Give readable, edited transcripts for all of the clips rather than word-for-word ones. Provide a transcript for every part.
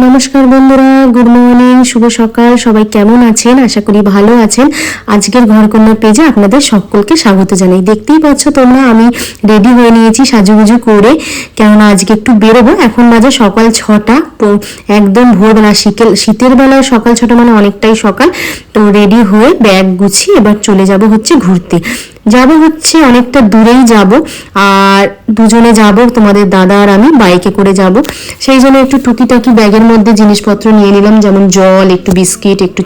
নমস্কার বন্ধুরা, good morning, শুভ সকাল। সবাই কেমন আছেন? আশা করি ভালো আছেন। আজকের ঘরকন্যা পেজে আপনাদের সকলকে স্বাগত জানাই। দেখতেই পাচ্ছ তোমরা, আমি রেডি হয়ে নিয়েছি সাজুগুজু করে, কেননা আজকে একটু বেরোবো। এখন বাজে সকাল 6টা, তো একদম ভোরবেলা, শীতের বেলায় সকাল 6টা মানে অনেকটাই সকাল। তো রেডি হয়ে ব্যাগ গুছিয়ে এবার চলে যাব হচ্ছে ঘুরতে। যাব হচ্ছে অনেকটা দূরেই যাব, আর দুজনে যাব, তোমাদের দাদা আর আমি বাইকে করে যাব। সেই জন্য একটু টুকিটাকি ব্যাগের মধ্যে জিনিসপত্র নিয়ে নিলাম, যেমন জল, একটু বিস্কিট, একটু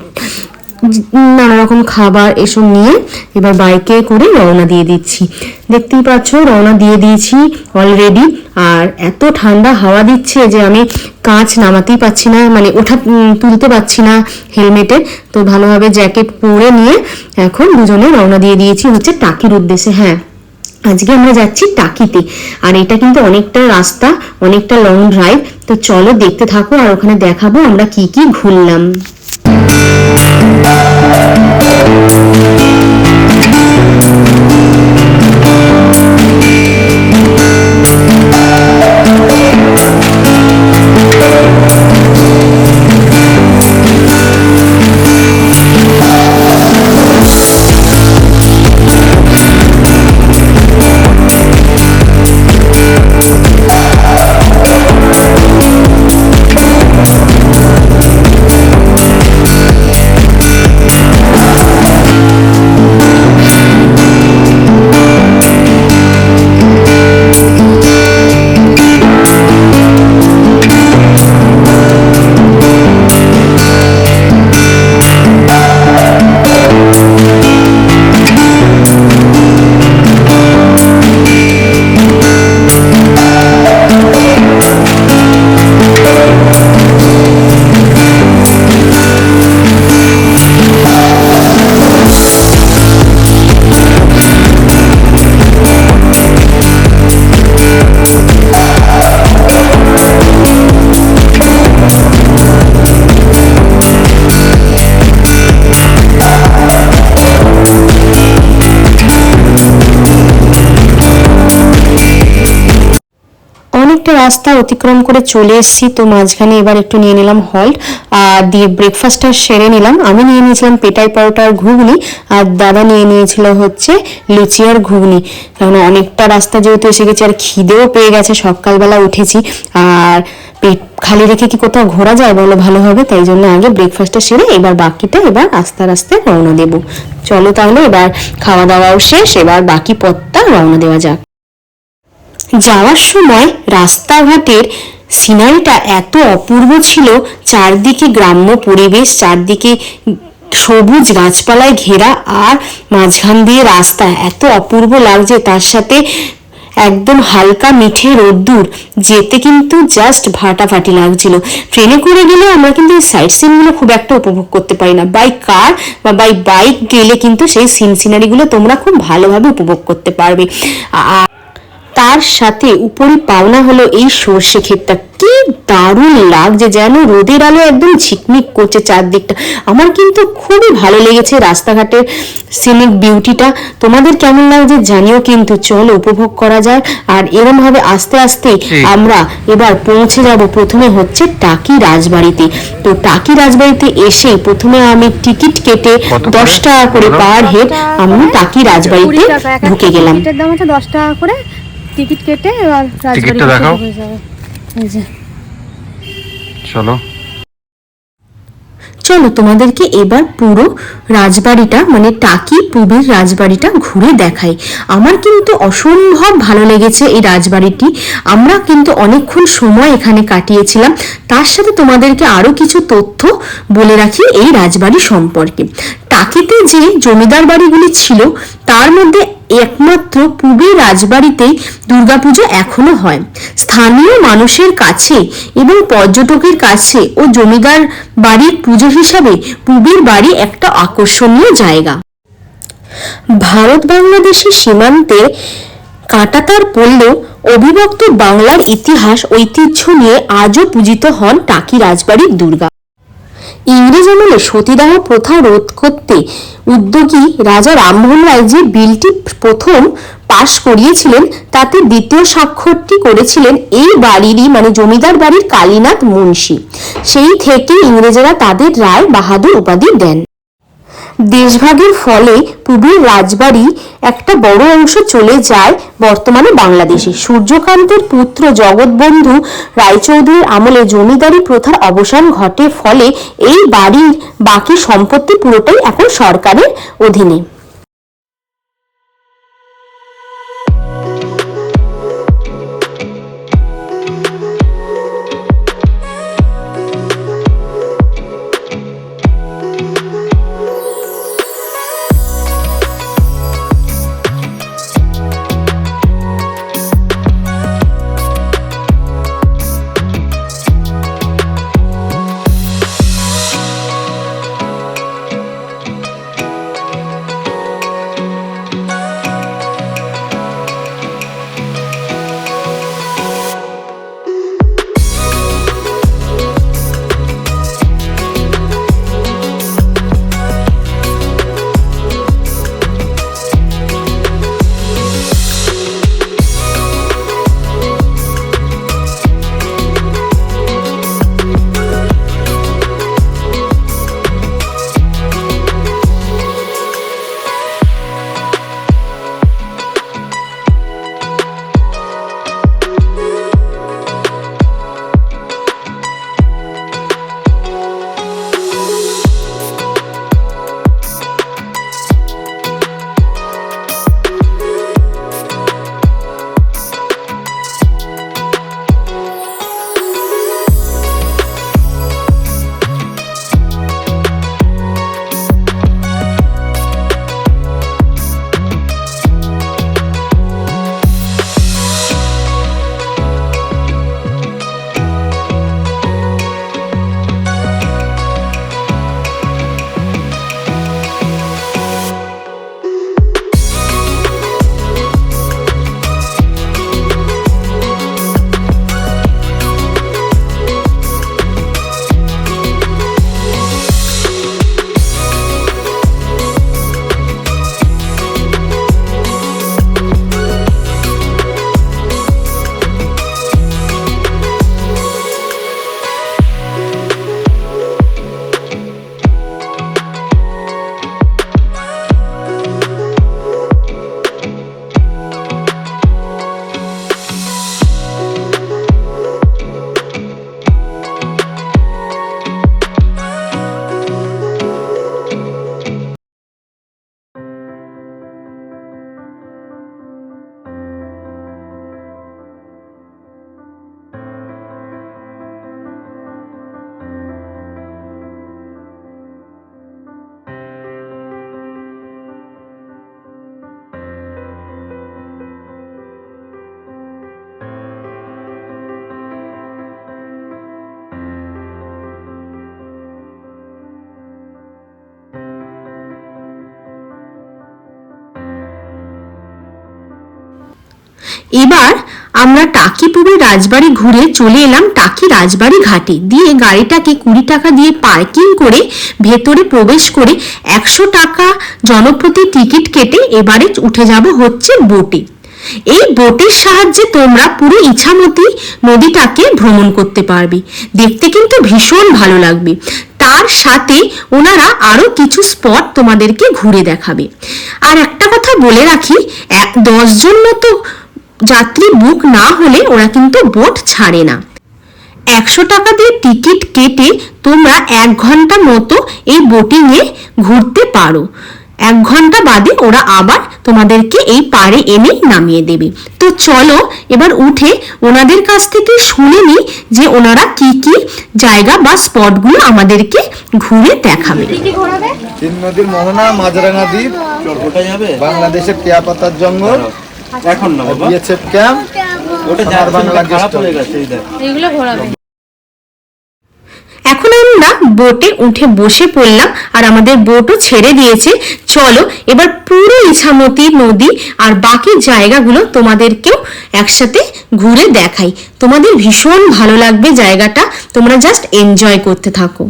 নানা রকম খাবার, এসব নিয়ে এবার বাইকে করে রওনা দিয়ে দিচ্ছি। দেখতেই পাচ্ছ রওনা দিয়ে দিয়েছি অলরেডি। আর এত ঠান্ডা হাওয়া দিচ্ছে যে আমি কাঁচ নামাতেই পাচ্ছি না, মানে তুলতে পারছি না হেলমেটে। তো ভালোভাবে জ্যাকেট পরে নিয়ে এখন দুজনে রওনা দিয়ে দিয়েছি হচ্ছে টাকির উদ্দেশ্যে। হ্যাঁ, আজকে আমরা যাচ্ছি টাকিতে। আর এটা কিন্তু অনেকটা রাস্তা, অনেকটা লং ড্রাইভ। তো চলো দেখতে থাকো, আর ওখানে দেখাবো আমরা কি কি ঘুরলাম। রাস্তা অতিক্রম করে চলে এসেছি। তো মাঝখানে এবার একটু নিয়ে নিলাম হল্ট, আর দিয়ে ব্রেকফাস্টটা সেরে নিলাম। আমি নিয়ে নিয়েছিলাম পেটাই পরোটা আর ঘুগনি, আর দাদা নিয়ে নিয়েছিল হচ্ছে লুচি আর ঘুগনি। কারণ অনেকটা রাস্তা যেহেতু এসে গেছে, আর খিদেও পেয়ে গেছে, সকালবেলা উঠেছি, আর পেট খালি রেখে কি কোথাও ঘোরা যায় বলো ভালোভাবে? তাই জন্য আগে ব্রেকফাস্টটা সেরে এবার বাকিটা এবার আস্তে আস্তে রওনা দেবো। চলো তাহলে, এবার খাওয়া দাওয়াও শেষ, এবার বাকি পথটা রওনা দেওয়া যাক। যাওয়ার সময় রাস্তাঘাটের সিনারিটা এত অপূর্ব ছিল, চারদিকে গ্রাম্য পরিবেশ, চারদিকে সবুজ গাছপালায় ঘেরা, আর মাঝখান দিয়ে রাস্তা এত অপূর্ব লাগছে। তার সাথে একদম হালকা মিঠে রোদ্দুর, যেতে কিন্তু জাস্ট ফাটাফাটি লাগছিল। ট্রেনে করে গেলে আমরা কিন্তু এই সাইড সিনগুলো খুব একটা উপভোগ করতে পারি না। বাই কার বা বাই বাইক গেলে কিন্তু সেই সিনারিগুলো তোমরা খুব ভালোভাবে উপভোগ করতে পারবে। তার সাথে উপরি পাওনা হলো এই সর্ষে ক্ষেতটা, কি দারুণ লাগছে, যেন রোদের আলো একদম ঝিকমিক করছে চারদিকটা। আমার কিন্তু খুবই ভালো লেগেছে রাস্তাঘাটের সিনিক বিউটিটা। তোমাদের কেমন লাগছে জানিও কিন্তু। চলো উপভোগ করা যায়। আর এরম ভাবে আস্তে আস্তে আমরা এবার পৌঁছে যাব প্রথমে হচ্ছে টাকি রাজবাড়িতে। তো টাকি রাজবাড়িতে এসে প্রথমে আমি টিকিট কেটে 10 টাকা করে পার হেড আমি টাকি রাজবাড়িতে ঢুকে গেলাম। টিকিটের দাম হচ্ছে 10 টাকা করে। টিকিট কেটে এবার রাজবাড়িতে দেখাও। এই যে চলো তোমাদেরকে এবার পুরো রাজবাড়িটা, মানে টাকি পুবের রাজবাড়িটা ঘুরে দেখাই। আমার কিন্তু অসম্ভব ভালো লেগেছে এই রাজবাড়িটি। আমরা কিন্তু অনেকক্ষণ সময় এখানে কাটিয়েছিলাম। তার সাথে তোমাদেরকে আরো কিছু তথ্য বলে রাখি এই রাজবাড়ি সম্পর্কে। টাকিতে যে জমিদার বাড়িগুলি ছিল, তার মধ্যে একমাত্র পুবের রাজবাড়িতেই দুর্গাপূজা এখনো হয়। স্থানীয় মানুষের কাছে এবং পর্যটকের কাছে ও জমিদার বাড়ির পুজো হিসাবে পুবের বাড়ি একটা আকর্ষণীয় জায়গা। ভারত বাংলাদেশের সীমান্তে কাঁটাতার পড়লেও অবিভক্ত বাংলার ইতিহাস ঐতিহ্য নিয়ে আজও পূজিত হন টাকি রাজবাড়ির দুর্গা। ইংরেজ আমলে সতীদাহ প্রথা রোধ করতে উদ্যোগী রাজা রামমোহন রায় যে বিলটি প্রথম পাশ করিয়েছিলেন তাতে দ্বিতীয় স্বাক্ষরটি করেছিলেন এই বাড়িরই মানে জমিদার বাড়ির কালীনাথ মুন্সি। সেই থেকে ইংরেজরা তাদের রায় বাহাদুর উপাধি দেন। দেশভাগের ফলে পূবের রাজবাড়ি একটা বড় অংশ চলে যায় বর্তমানে বাংলাদেশে। সূর্যকান্তের পুত্র জগৎবন্ধু রায়চৌধুরীর আমলে জমিদারি প্রথার অবসান ঘটে, ফলে এই বাড়ির বাকি সম্পত্তি পুরোটাই এখন সরকারের অধীনে। এবার আমরা টাকিপুরের রাজবাড়ি ঘুরে চলে এলাম টাকি রাজবাড়ি ঘাটে। দিয়ে গাড়িটাকে 20 টাকা দিয়ে পার্কিং করে ভেতরে প্রবেশ করে 100 টাকা জনপ্রতি টিকিট কেটে এবারে উঠে যাব হচ্ছে বোটে। এই বোটের সাহায্যে তোমরা পুরো ইছামতি নদীটাকে ভ্রমণ করতে পারবে। দেখতে কিন্তু ভীষণ ভালো লাগবে। তার সাথে ওনারা আরো কিছু স্পট তোমাদেরকে ঘুরে দেখাবে। আর একটা কথা বলে রাখি, 10 জন মতো যাত্রী বুক না হলে ওরা কিন্তু বোট ছাড়ে না। 100 টাকা দিয়ে টিকিট কেটে তোমরা 1 ঘন্টা মতো এই বোটিং এ ঘুরতে পারো। 1 ঘন্টা বাদে ওরা আবার তোমাদেরকে এই পাড়ে এনে নামিয়ে দেবে। তো চলো এবার উঠে ওনাদের কাছ থেকে শুনে নি যে ওনারা কি কি জায়গা বা স্পটগুলো আমাদেরকে ঘুরে দেখাবে। তিন নদীর মোহনা, মাঝরাঙ্গা দ্বীপ, বাংলাদেশের টিয়া পাতার জঙ্গল, এখন না বাবা বিএসএফ ক্যাম্প, ওটা বাংলা খারাপ হয়ে গেছে এইগুলো ঘোরাবে। এখন আমরা বোটে উঠে বসে পড়লাম আর আমাদের বোটও ছেড়ে দিয়েছে। চলো এবার পুরো ইছামতি নদী আর বাকি জায়গাগুলো তোমাদেরকেও একসাথে ঘুরে দেখাই। তোমাদের ভীষণ ভালো লাগবে জায়গাটা, তোমরা জাস্ট এনজয় করতে থাকো।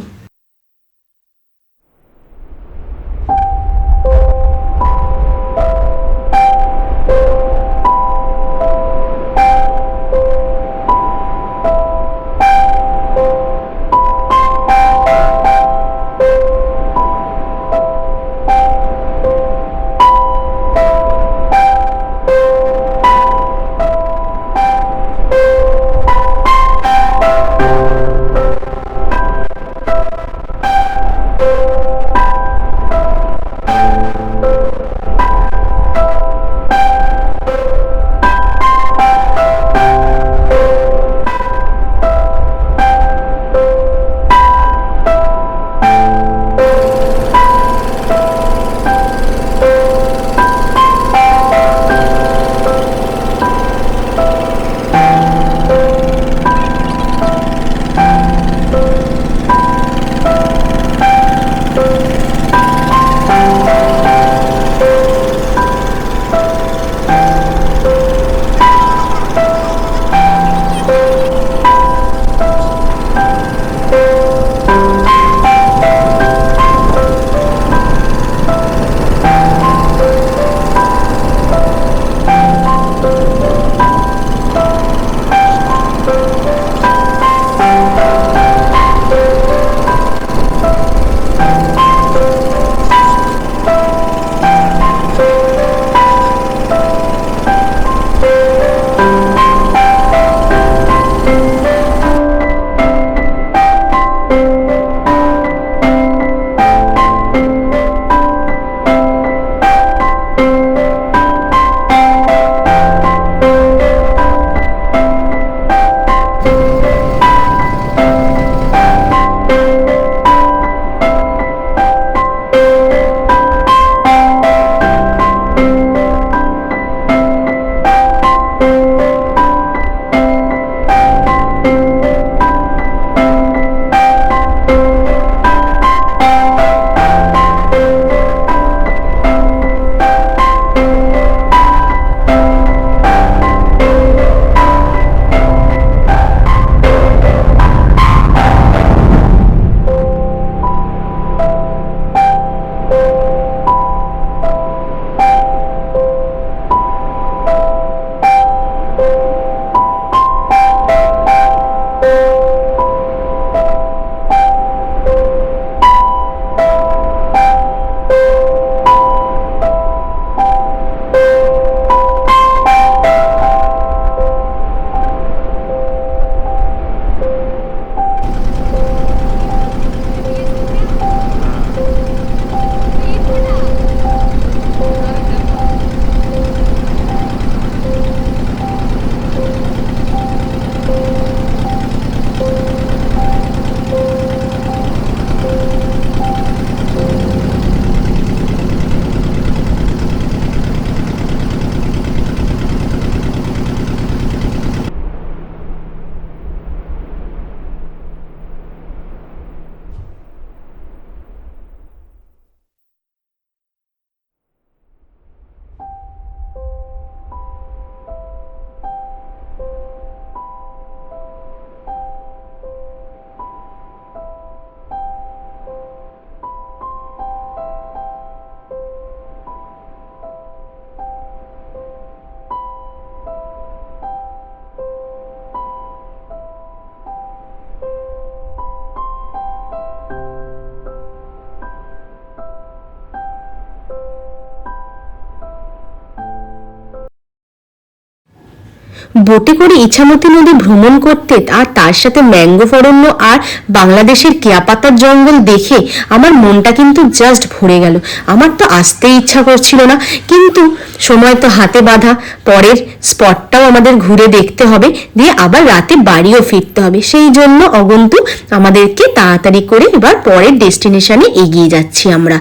বোটে করে ইছামতি নদী ভ্রমণ করতে আর তার সাথে ম্যাঙ্গ্রোভ অরণ্য আর বাংলাদেশের কেয়াপাতার জঙ্গল দেখে আমার মনটা কিন্তু জাস্ট ভরে গেল। আমার তো আসতেই ইচ্ছা করছিল না, কিন্তু সময় তো হাতে বাঁধা। পরের স্পটটাও আমাদের ঘুরে দেখতে হবে, দিয়ে আবার রাতে বাড়িও ফিরতে হবে। সেই জন্য অগন্তু আমাদেরকে তাড়াতাড়ি করে এবার পরের ডেস্টিনেশনে এগিয়ে যাচ্ছি। আমরা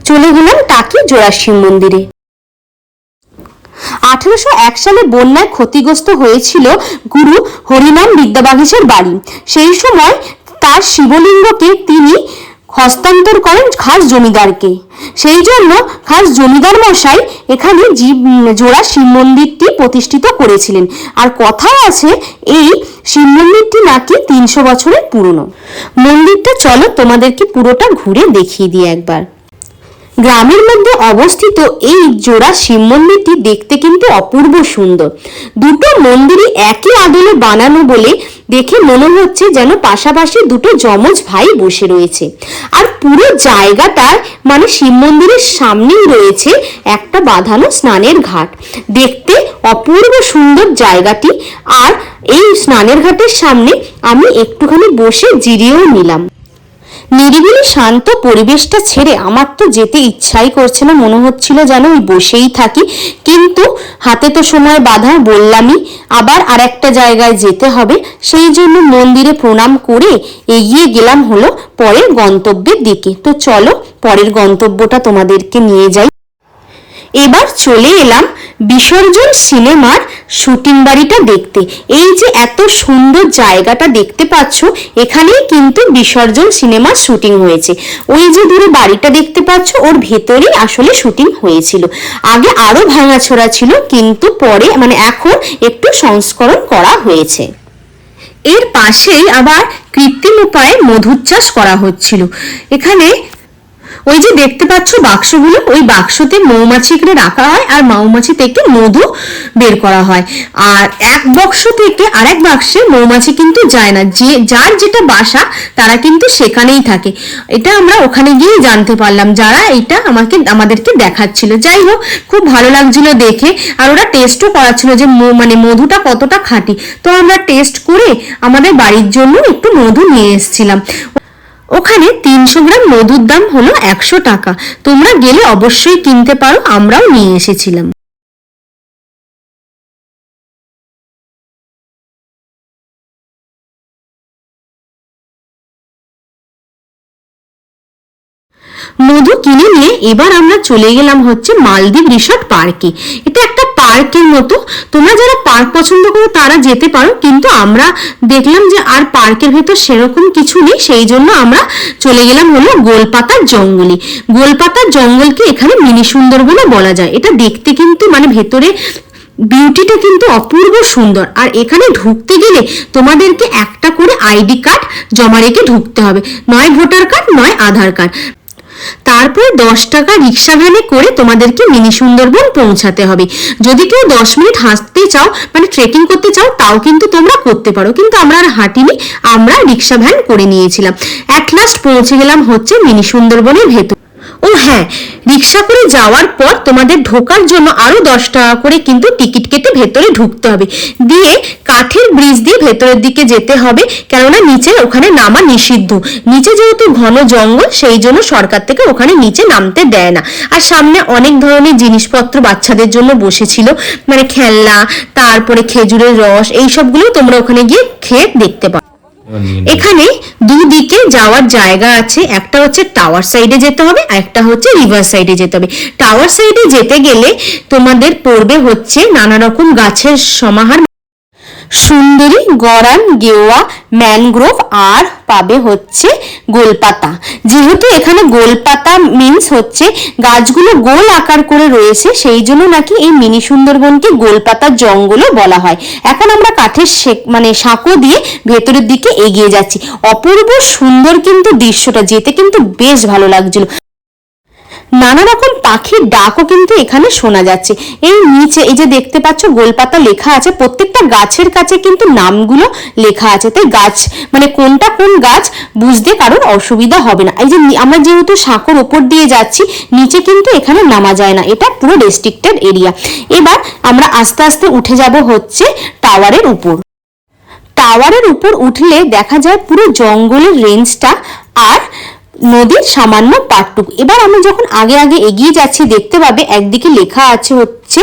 চলে গেলাম টাকি জোড়া শিব মন্দিরে। 1801 সালে বন্যায় ক্ষতিগ্রস্ত হয়েছিল গুরু হরিনাম বিদ্যাবাগীশের বাড়ি। সেই সময় তার শিবলিঙ্গকে তিনি হস্তান্তর করেন খাস জমিদারকে। সেই জন্য খাস জমিদার মশাই এখানে জোড়া শিব মন্দিরটি প্রতিষ্ঠিত করেছিলেন। আর কথায় আছে এই শিব মন্দিরটি নাকি 300 বছরের পুরনো। মন্দিরটা চলো তোমাদেরকে পুরোটা ঘুরে দেখিয়ে দিই একবার। গ্রামের মধ্যে অবস্থিত এই জোড়া শিব মন্দিরটি দেখতে কিন্তু অপূর্ব সুন্দর। দুটো মন্দিরই একই আদলে বানানো বলে দেখে মনে হচ্ছে যেন পাশাপাশি দুটো যমজ ভাই বসে রয়েছে। আর পুরো জায়গাটায় মানে শিব মন্দিরের সামনেই রয়েছে একটা বাঁধানো স্নানের ঘাট। দেখতে অপূর্ব সুন্দর জায়গাটি। আর এই স্নানের ঘাটের সামনে আমি একটুখানি বসে জিরিয়েও নিলাম। নিরিবিলি শান্ত পরিবেশটা ছেড়ে আমার তো যেতে ইচ্ছাই করছে না, মনে হচ্ছিল যেন ওই বসেই থাকি। কিন্তু হাতে তো সময় বাঁধা, বললামই আবার আর একটা জায়গায় যেতে হবে। সেই জন্য মন্দিরে প্রণাম করে এগিয়ে গেলাম হলো পরের গন্তব্যের দিকে। তো চলো পরের গন্তব্যটা তোমাদেরকে নিয়ে যাই। এবার চলে এলাম বিসর্জন সিনেমার শুটিং বাড়িটা দেখতে। এই যে এত সুন্দর জায়গাটা দেখতে পাচ্ছ, এখানেই কিন্তু বিসর্জন সিনেমার শুটিং হয়েছে। ওই যে দূরে বাড়িটা দেখতে পাচ্ছ, ওর ভেতরেই আসলে শুটিং হয়েছিল। আগে আরো ভাঙাছোড়া ছিল, কিন্তু পরে মানে এখন একটু সংস্করণ করা হয়েছে। এর পাশেই আবার কৃত্রিম উপায়ে মধুর চাষ করা হচ্ছিল। এখানে ওই যে দেখতে পাচ্ছ বাক্সগুলো, ওই বাক্সতে মৌমাছি করে রাখা হয় আর মৌমাছি থেকে মধু বের করা হয়। আর এক বাক্স থেকে আরেক বাক্সে মৌমাছি কিন্তু যায় না, যে যার যেটা বাসা তারা কিন্তু সেখানেই থাকে। এটা আমরা ওখানে গিয়ে জানতে পারলাম, যারা এটা আমাদেরকে দেখাচ্ছিল। যাই হোক, খুব ভালো লাগছিল দেখে। আর ওরা টেস্টও করাচ্ছিল যে মানে মধুটা কতটা খাঁটি। তো আমরা টেস্ট করে আমাদের বাড়ির জন্য একটু মধু নিয়ে এসেছিলাম। ওখানে 300 গ্রাম মধুর দাম হলো 100 টাকা। তোমরা গেলে অবশ্যই কিনতে পারো, আমরাও নিয়ে এসেছিলাম। মধু কিনে নিয়ে এবার আমরা চলে গেলাম হচ্ছে মালদ্বীপ রিসর্ট পার্কে। এটা একটা পার্কের মতো, তোমরা যারা পার্ক পছন্দ করো তারা যেতে পারো, কিন্তু আমরা দেখলাম যে আর পার্কের ভেতর সেরকম কিছু নেই। সেই জন্য আমরা চলে গেলাম হলো গোলপাতার জঙ্গলে। গোলপাতার জঙ্গলকে এখানে মিনি সুন্দরবনও বলা যায়। এটা দেখতে কিন্তু মানে ভেতরে বিউটিটা কিন্তু অপূর্ব সুন্দর। আর এখানে ঢুকতে গেলে তোমাদেরকে একটা করে আইডি কার্ড জমা রেখে ঢুকতে হবে, নয় ভোটার কার্ড নয় আধার কার্ড। তারপর 10 টাকা রিক্সা ভ্যানে করে তোমাদেরকে মিনি সুন্দরবন পৌঁছাতে হবে। যদি কেউ 10 মিনিট হাঁটতে চাও মানে ট্রেকিং করতে চাও তাও কিন্তু তোমরা করতে পারো, কিন্তু আমরা আর হাঁটিনি, আমরা রিক্সা ভ্যান করে নিয়েছিলাম। অ্যাট লাস্ট পৌঁছে গেলাম হচ্ছে মিনি সুন্দরবনের ভেতর। ও হ্যাঁ, রিক্সা করে যাওয়ার পর তোমাদের ঢোকার জন্য আরো 10 টাকা করে কিন্তু টিকিট কেটে ভেতরে ঢুকতে হবে। দিয়ে কাঠের ব্রিজ দিয়ে ভেতরের দিকে যেতে হবে, কেননা নিচে ওখানে নামা নিষিদ্ধ। নিচে যেহেতু ঘন জঙ্গল, সেই জন্য সরকার থেকে ওখানে নিচে নামতে দেয় না। আর সামনে অনেক ধরনের জিনিসপত্র বাচ্চাদের জন্য বসেছিল, মানে খেলনা, তারপরে খেজুরের রস, এই সবগুলো তোমরা ওখানে গিয়ে খেয়ে দেখতে পাও। এখানে দুদিকে যাওয়ার জায়গা আছে, একটা হচ্ছে টাওয়ার সাইডে যেতে হবে, একটা হচ্ছে রিভার সাইডে যেতে হবে। টাওয়ার সাইডে যেতে গেলে তোমাদের পড়বে হচ্ছে নানা রকম গাছের সমাহার, সুন্দরী, গরান, গেওয়া, ম্যানগ্রোভ, আর পাবে হচ্ছে গোলপাতা। যেহেতু এখানে গোলপাতা মিন্স হচ্ছে গাছগুলো গোল আকার করে রয়েছে, সেই জন্য নাকি এই মিনি সুন্দরবনকে গোলপাতার জঙ্গলও বলা হয়। এখন আমরা কাঠের মানে সাঁকো দিয়ে ভেতরের দিকে এগিয়ে যাচ্ছি। অপূর্ব সুন্দর কিন্তু দৃশ্যটা, যেতে কিন্তু বেশ ভালো লাগছিল। নানা রকম পাখির ডাকও কিন্তু এখানে শোনা যাচ্ছে। এই নিচে এই যে দেখতে পাচ্ছ গোলপাতা লেখা আছে, প্রত্যেকটা গাছের কাছে কিন্তু নামগুলো লেখা আছে, তাই গাছ মানে কোনটা কোন গাছ বুঝতে কারোর অসুবিধা হবে না। এই যে আমরা যেহেতু সাঁকোর ওপর দিয়ে যাচ্ছি, নিচে কিন্তু এখানে নামা যায় না, এটা পুরো রেস্ট্রিক্টেড এরিয়া। এবার আমরা আস্তে আস্তে উঠে যাব হচ্ছে টাওয়ারের উপর। টাওয়ারের উপর উঠলে দেখা যায় পুরো জঙ্গলের রেঞ্জটা আর নদীর সামান্য পাটটুকু। এবার আমি যখন আগে আগে এগিয়ে যাচ্ছি দেখতে পাবে একদিকে লেখা আছে হচ্ছে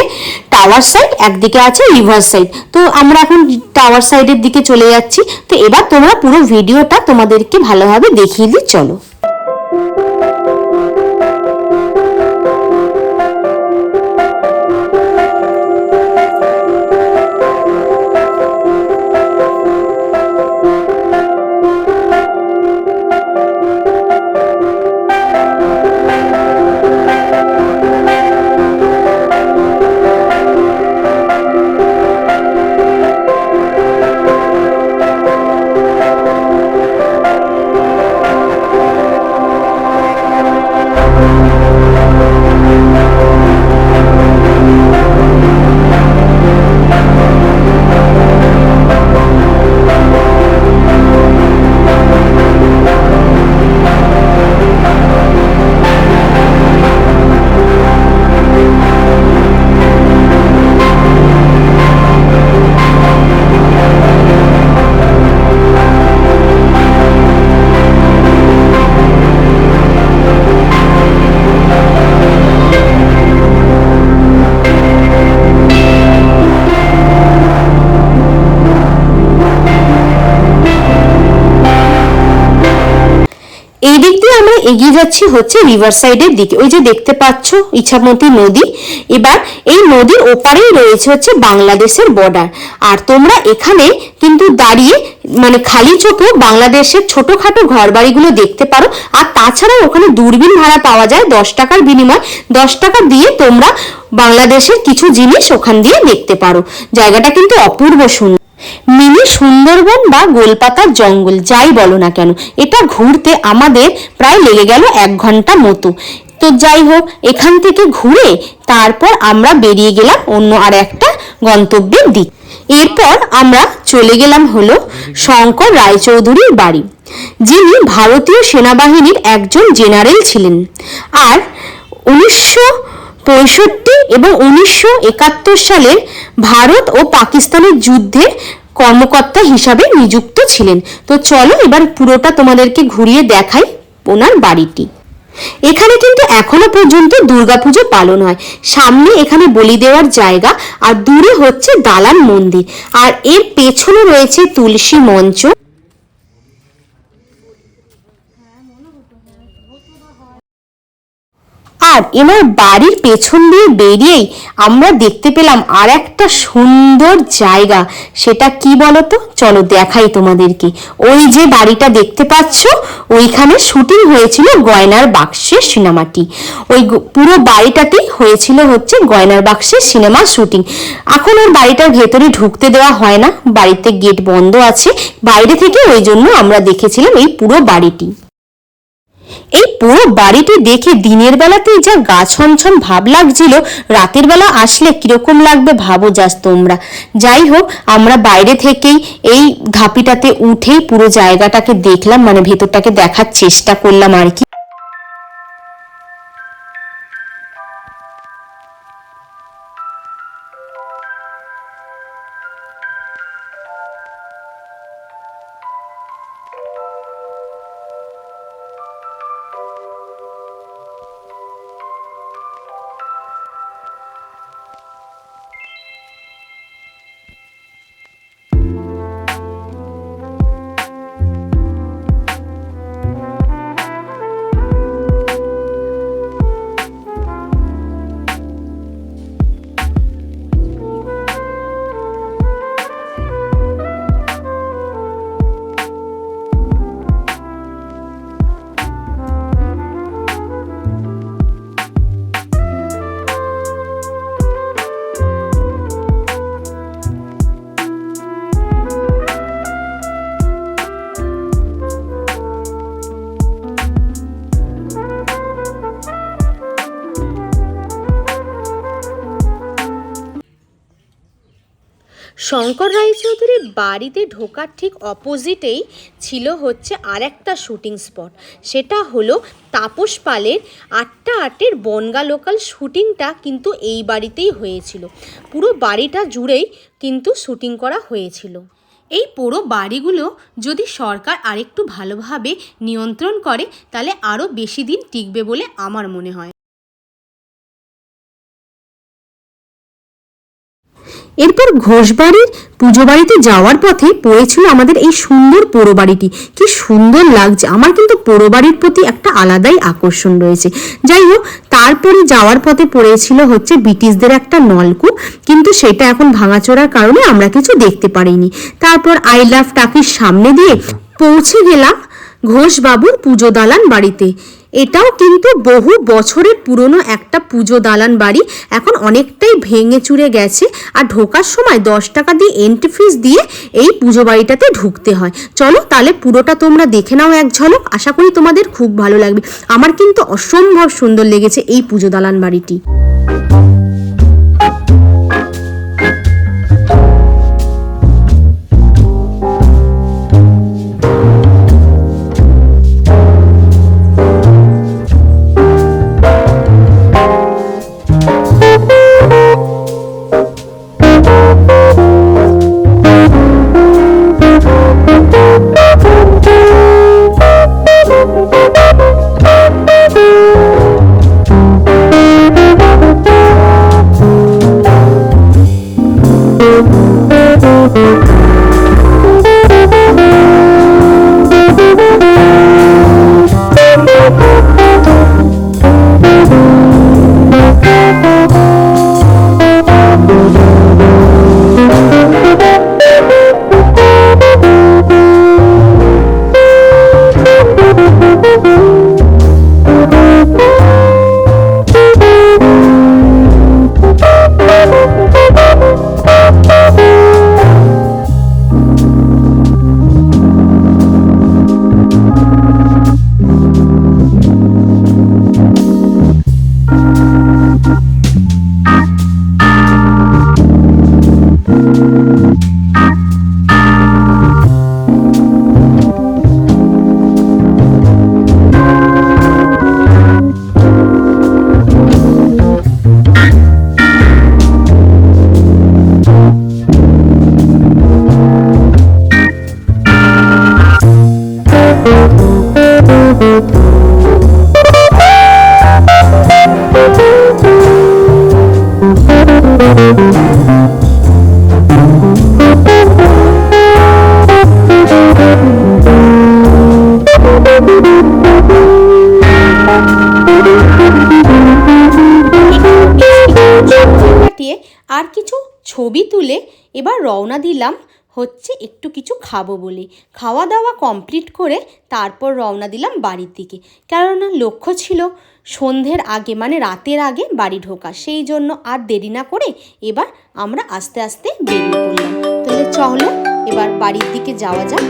টাওয়ার সাইড, একদিকে আছে রিভার সাইড। তো আমরা এখন টাওয়ার সাইডের দিকে চলে যাচ্ছি। তো এবার তোমরা পুরো ভিডিওটা তোমাদেরকে ভালোভাবে দেখিয়ে দিই, চলো। এই দিক দিয়ে আমরা এগিয়ে যাচ্ছি হচ্ছে রিভার সাইডের দিকে। ওই যে দেখতে পাচ্ছ ইছামতি নদী। এবার এই নদীর ওপারেই রয়েছে হচ্ছে বাংলাদেশের বর্ডার। আর তোমরা এখানে কিন্তু দাঁড়িয়ে মানে খালি চোখেও বাংলাদেশের ছোটখাটো ঘর বাড়িগুলো দেখতে পারো। আর তাছাড়াও ওখানে দূরবীন ভাড়া পাওয়া যায় 10 টাকার বিনিময়। 10 টাকা দিয়ে তোমরা বাংলাদেশের কিছু জিনিস ওখান দিয়ে দেখতে পারো। জায়গাটা কিন্তু অপূর্ব সুন্দর। মিনি সুন্দরবন বা গোলপাতার জঙ্গল যাই বলো না কেন, এটা ঘুরতে আমাদের প্রায় লেগে গেল 1 ঘন্টা মতো। তো যাই হোক, এখান থেকে ঘুরে তারপর আমরা বেরিয়ে গেলাম অন্য আর একটা গন্তব্যের দিক। এরপর আমরা চলে গেলাম হলো শঙ্কর রায়চৌধুরীর বাড়ি, যিনি ভারতীয় সেনাবাহিনীর একজন জেনারেল ছিলেন আর 1965 এবং 1971 সালের ভারত ও পাকিস্তানের যুদ্ধের কর্মকর্তা হিসাবে নিযুক্ত ছিলেন। তো চলো এবার পুরোটা তোমাদেরকে ঘুরিয়ে দেখাই ওনার বাড়িটি। এখানে কিন্তু এখনো পর্যন্ত দুর্গাপুজো পালন হয়। সামনে এখানে বলি দেওয়ার জায়গা আর দূরে হচ্ছে দালান মন্দির, আর এর পেছনে রয়েছে তুলসী মঞ্চ। আর এনার বাড়ির পেছন দিয়ে বেরিয়েই আমরা দেখতে পেলাম আর একটা সুন্দর জায়গা। সেটা কি বলতো, চলো দেখাই তোমাদেরকে। ওই যে বাড়িটা দেখতে পাচ্ছ, ওইখানে শুটিং হয়েছিল গয়নার বাক্সের সিনেমাটি। ওই পুরো বাড়িটাতেই হয়েছিল হচ্ছে গয়নার বাক্সের সিনেমার শুটিং। এখন ওর বাড়িটার ভেতরে ঢুকতে দেওয়া হয় না, বাড়িতে গেট বন্ধ আছে বাইরে থেকে, ওই জন্য আমরা দেখেছিলাম এই পুরো বাড়িটি। এই পুরো বাড়িটি দেখে দিনের বেলাতেই যা গা ছমছম ভাব লাগছিল, রাতের বেলা আসলে কিরকম লাগবে ভাবো জাস্ট তোমরা। যাই হোক, আমরা বাইরে থেকেই এই ধাপিটাতে উঠেই পুরো জায়গাটাকে দেখলাম, মানে ভেতরটাকে দেখার চেষ্টা করলাম আর কি। শঙ্কর রায়চৌধুরীর বাড়িতে ঢোকার ঠিক অপোজিটেই ছিল হচ্ছে আর একটা শুটিং স্পট, সেটা হলো তাপস পালের ৮টা ৮-এর বনগা লোকাল শুটিংটা কিন্তু এই বাড়িতেই হয়েছিল। পুরো বাড়িটা জুড়েই কিন্তু শুটিং করা হয়েছিল। এই পুরো বাড়িগুলো যদি সরকার আরেকটু ভালোভাবে নিয়ন্ত্রণ করে তাহলে আরও বেশি দিন টিকবে বলে আমার মনে হয়। এরপর ঘোষবাড়ির পুজো বাড়িতে যাওয়ার পথে পড়েছিল আমাদের এই সুন্দর পোড়ো বাড়িটি। কি সুন্দর লাগছে, আমার কিন্তু পোড়ো বাড়ির প্রতি একটা আলাদাই আকর্ষণ রয়েছে। যাই হোক, তারপরে যাওয়ার পথে পড়েছিল হচ্ছে ব্রিটিশদের একটা নলকূপ, কিন্তু সেটা এখন ভাঙাচোরার কারণে আমরা কিছু দেখতে পারিনি। তারপর আই লাভ টাকির সামনে দিয়ে পৌঁছে গেলাম ঘোষবাবুর পুজো দালান বাড়িতে। এটাও কিন্তু বহু বছরের পুরনো একটা পুজো দালান বাড়ি, এখন অনেকটাই ভেঙে চুরে গেছে। আর ঢোকার সময় 10 টাকা দিয়ে এন্ট্রি ফিস দিয়ে এই পুজো বাড়িটাতে ঢুকতে হয়। চলো তাহলে পুরোটা তোমরা দেখে নাও এক ঝলক, আশা করি তোমাদের খুব ভালো লাগবে। আমার কিন্তু অসম্ভব সুন্দর লেগেছে এই পুজো দালান বাড়িটি। আর কিছু ছবি তুলে এবার রওনা দিলাম হচ্ছে একটু কিছু খাবো বলে। খাওয়া দাওয়া কমপ্লিট করে তারপর রওনা দিলাম বাড়ির দিকে, কেননা লক্ষ্য ছিল সন্ধ্যের আগে মানে রাতের আগে বাড়ি ঢোকা। সেই জন্য আর দেরি না করে এবার আমরা আস্তে আস্তে বেরিয়ে পড়লাম। তাহলে চলো এবার বাড়ির দিকে যাওয়া যাক।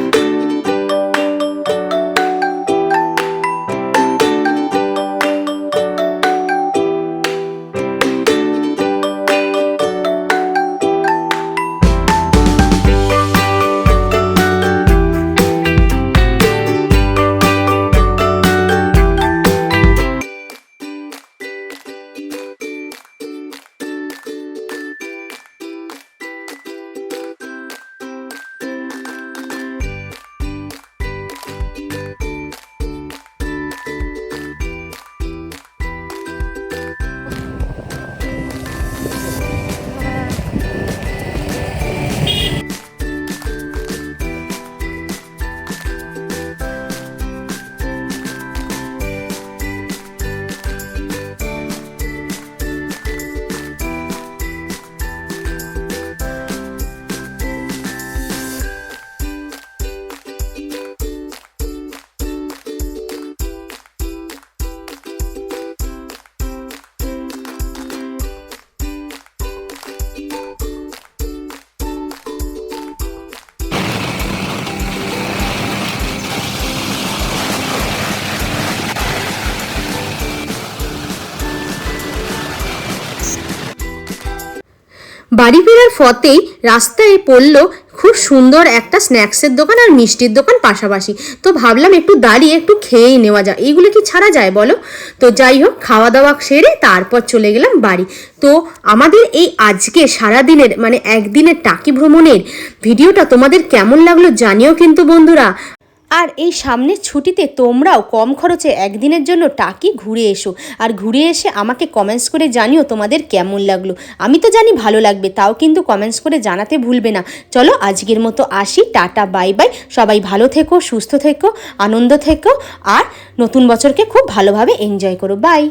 বাড়ি ফেরার পথেই রাস্তায় পড়লো খুব সুন্দর একটা স্ন্যাক্সের দোকান আর মিষ্টির দোকান পাশাপাশি। তো ভাবলাম একটু দাঁড়িয়ে একটু খেয়েই নেওয়া যায়, এইগুলো কি ছাড়া যায় বলো। তো যাই হোক, খাওয়া দাওয়া সেরে তারপর চলে গেলাম বাড়ি। তো আমাদের এই আজকে সারাদিনের মানে একদিনের টাকি ভ্রমণের ভিডিওটা তোমাদের কেমন লাগলো জানিও কিন্তু বন্ধুরা। আর এই সামনের ছুটিতে তোমরাও কম খরচে একদিনের জন্য টাকি ঘুরে এসো, আর ঘুরে এসে আমাকে কমেন্টস করে জানিও তোমাদের কেমন লাগলো। আমি তো জানি ভালো লাগবে, তাও কিন্তু কমেন্টস করে জানাতে ভুলবে না। চলো আজকের মতো আসি, টাটা বাই বাই। সবাই ভালো থেকো, সুস্থ থেকো, আনন্দ থেকো, আর নতুন বছরকে খুব ভালোভাবে এনজয় করো। বাই।